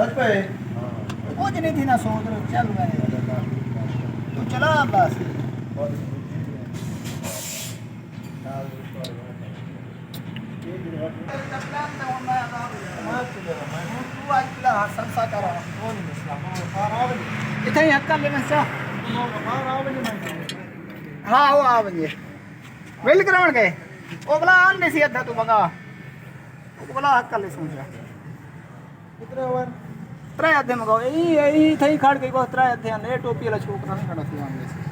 बच पे कुछ नहीं थी ना सोच रहे चल गए तो चला बस इतना ही हक्का लेना चाह हाँ वो आ बजे वेल कराउण गए ओ भला आन नहीं सी अद्धा तू मंगा ओ भला हक्का ले सोच रहा कितने ओवर त्रै अद्धे मंगाओ यही थई खड़ के को त्रै अद्धे आने टोपी वाला छोकरा नहीं खड़ा सी आंगे